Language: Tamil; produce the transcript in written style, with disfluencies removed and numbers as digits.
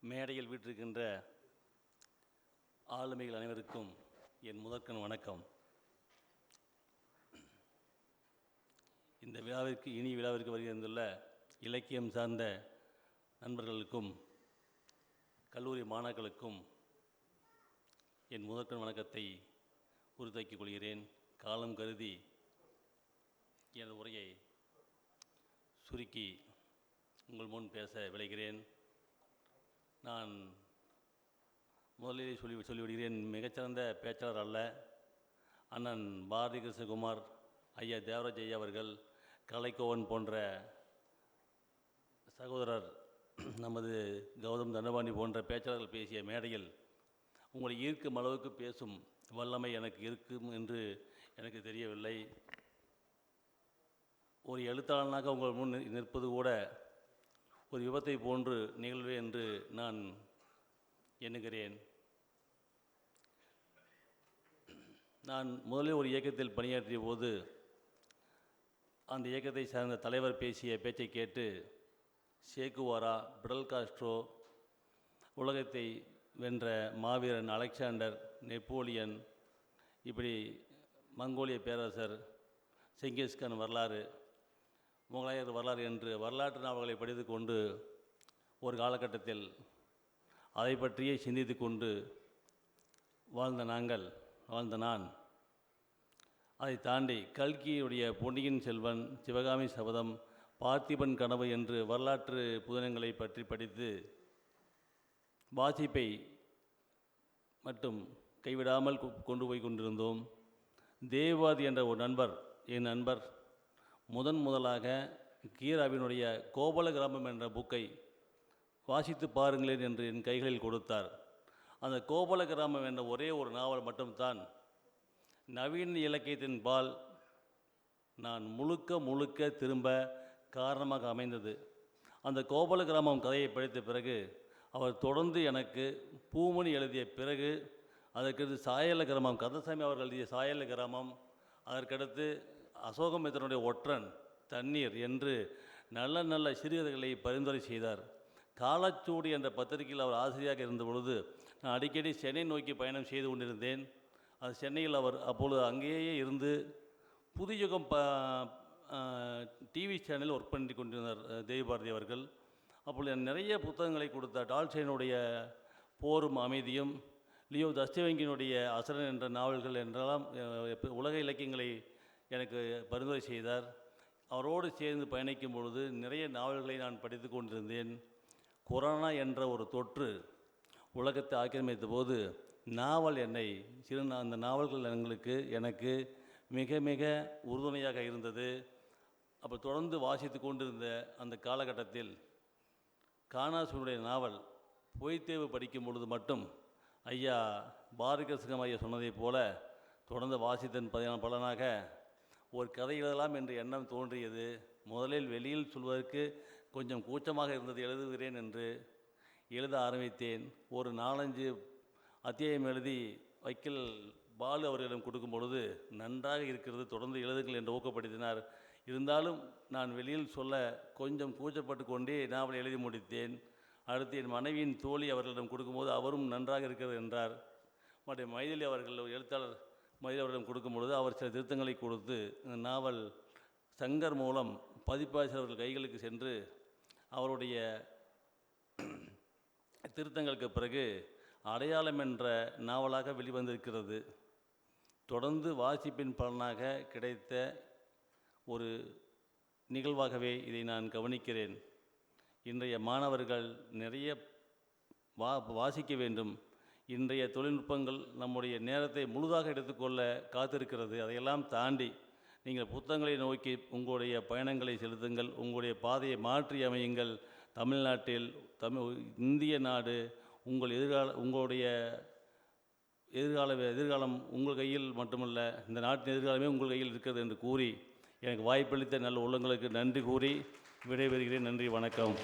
மேடையில் வீற்றிருக்கின்ற ஆளுமைகள் அனைவருக்கும் என் முதற்கண் வணக்கம். இந்த விழாவிற்கு இனி விழாவிற்கு வருகின்றுள்ள இலக்கியம் சார்ந்த நண்பர்களுக்கும் கல்லூரி மாணாக்களுக்கும் என் முதற்கண் வணக்கத்தை உறுதியாக்கிக் கொள்கிறேன். காலம் கருதி எனது உரையை சுருக்கி உங்கள் முன் பேச விளைகிறேன். நான் முதலிலே சொல்லிவிடுகிறேன், மிகச்சிறந்த பேச்சாளர் அல்ல. அண்ணன் பாரதி கிருஷ்ணகுமார், ஐயா தேவராஜ் ஐயா அவர்கள், கலைக்கோவன் போன்ற சகோதரர் நமது கௌதம் தண்டபாணி போன்ற பேச்சாளர்கள் பேசிய மேடையில் உங்களை ஈர்க்கும் அளவுக்கு பேசும் வல்லமை எனக்கு இருக்கும் என்று எனக்கு தெரியவில்லை. ஒரு எழுத்தாளனாக உங்கள் முன் நிற்பது கூட ஒரு விபத்தை போன்று நிகழ்வே என்று நான் எண்ணுகிறேன். நான் முதலில் ஒரு இயக்கத்தில் பணியாற்றிய போது அந்த இயக்கத்தை சார்ந்த தலைவர் பேசிய பேச்சை கேட்டு சேகுவாரா, பிடல் காஸ்ட்ரோ, உலகத்தை வென்ற மாவீரன் அலெக்சாண்டர், நெப்போலியன், இப்படி மங்கோலிய பேரரசர், செங்கிஸ்கான் வரலாறு, முகலாயர் வரலாறு என்று வரலாற்று நாவல்களை படித்து கொண்டு ஒரு காலகட்டத்தில் அதை பற்றியே சிந்தித்து கொண்டு வாழ்ந்த நான் அதை தாண்டி கல்கியுடைய பொன்னியின் செல்வன், சிவகாமி சபதம், பார்த்திபன் கனவு என்று வரலாற்று புதினங்களை பற்றி படித்து வாசிப்பை மட்டும் கைவிடாமல் கொண்டு போய் கொண்டிருந்தோம். தேவாதி என்ற ஒரு நண்பர், என் நண்பர், முதலாக கீராவினுடைய கோபல கிராமம் என்ற புக்கை வாசித்து பாருங்களேன் என்று என் கைகளில் கொடுத்தார். அந்த கோபல கிராமம் என்ற ஒரே ஒரு நாவல் மட்டும்தான் நவீன இலக்கியத்தின் பால் நான் முழுக்க திரும்ப காரணமாக அமைந்தது. அந்த கோபல கிராமம் கதையை படித்த பிறகு அவர் தொடர்ந்து எனக்கு பூமணி எழுதிய பிறகு அதற்கடுத்து சாயல கிராமம், கந்தசாமி அவர்கள் எழுதிய சாயல கிராமம், அதற்கடுத்து அசோகமித்திரனுடைய ஒற்றன், தண்ணீர் என்று நல்ல சிறுகதைகளை பரிந்துரை செய்தார். காலச்சூடி என்ற பத்திரிகையில் அவர் ஆசிரியராக இருந்த பொழுது நான் அடிக்கடி சென்னை நோக்கி பயணம் செய்து கொண்டிருந்தேன். அது சென்னையில் அவர் அப்பொழுது அங்கேயே இருந்து புதுயுகம் டிவி சேனலில் ஒர்க் பண்ணி கொண்டிருந்தார் தேவபாரதி அவர்கள். அப்பொழுது நிறைய புத்தகங்களை கொடுத்தார். டால்ஸ்டாயினுடைய போரும் அமைதியும், லியோ தஸ்தேவங்கியினுடைய அசரன் என்ற நாவல்கள் என்றெல்லாம் உலக இலக்கியங்களை எனக்கு பரிந்துரை செய்தார். அவரோடு சேர்ந்து பயணிக்கும் பொழுது நிறைய நாவல்களை நான் படித்து கொண்டிருந்தேன். கொரோனா என்ற ஒரு தொற்று உலகத்தை ஆக்கிரமித்த போது நாவல் என்னை அந்த நாவல்கள் எனக்கு மிக உறுதுணையாக இருந்தது. அப்போ தொடர்ந்து வாசித்து கொண்டிருந்த அந்த காலகட்டத்தில் காணாசுடைய நாவல் பொய்த்தேவு படிக்கும் பொழுது மட்டும் ஐயா பாரதிகிருஷ்ணம் ஐயா சொன்னதைப் போல தொடர்ந்து வாசித்தன் பலனாக ஒரு கதை எழுதலாம் என்ற எண்ணம் தோன்றியது. முதலில் வெளியில் சொல்வதற்கு கொஞ்சம் கூச்சமாக இருந்தது, எழுதுகிறேன் என்று எழுத ஆரம்பித்தேன். ஒரு 4-5 அத்தியாயம் எழுதி வைக்கல் பாலு அவர்களிடம் கொடுக்கும் பொழுது நன்றாக இருக்கிறது, தொடர்ந்து எழுதுங்கள் என்று ஊக்கப்படுத்தினார். இருந்தாலும் நான் வெளியில் சொல்ல கொஞ்சம் கூச்சப்பட்டு கொண்டே நாவலை எழுதி முடித்தேன். அடுத்து என் மனைவியின் தோழி அவர்களிடம் கொடுக்கும்போது அவரும் நன்றாக இருக்கிறது என்றார். மற்றும் மைதிலி அவர்கள், எழுத்தாளர் மைதிலி அவர்களிடம் கொடுக்கும் பொழுது அவர் சில திருத்தங்களை கொடுத்து நாவல் சங்கர் மூலம் பதிப்பாசிரியர்கள் கைகளுக்கு சென்று அவருடைய திருத்தங்களுக்கு பிறகு அடையாளம் என்ற நாவலாக வெளிவந்திருக்கிறது. தொடர்ந்து வாசிப்பின் பலனாக கிடைத்த ஒரு நிகழ்வாகவே இதை நான் கவனிக்கிறேன். இன்றைய மாணவர்கள் நிறைய வாசிக்க வேண்டும். இன்றைய தொழில்நுட்பங்கள் நம்முடைய நேரத்தை முழுதாக எடுத்துக்கொள்ள காத்திருக்கிறது. அதையெல்லாம் தாண்டி நீங்கள் புத்தகங்களை நோக்கி உங்களுடைய பயணங்களை செலுத்துங்கள். உங்களுடைய பாதையை மாற்றி அமையுங்கள். தமிழ்நாட்டில் இந்திய நாடு உங்களுடைய எதிர்காலம் உங்கள் கையில் மட்டுமல்ல, இந்த நாட்டின் எதிர்காலமே உங்கள் கையில் இருக்கிறது என்று கூறி எனக்கு வாய்ப்பளித்த நல்ல உள்ளங்களுக்கு நன்றி கூறி விடைபெறுகிறேன். நன்றி, வணக்கம்.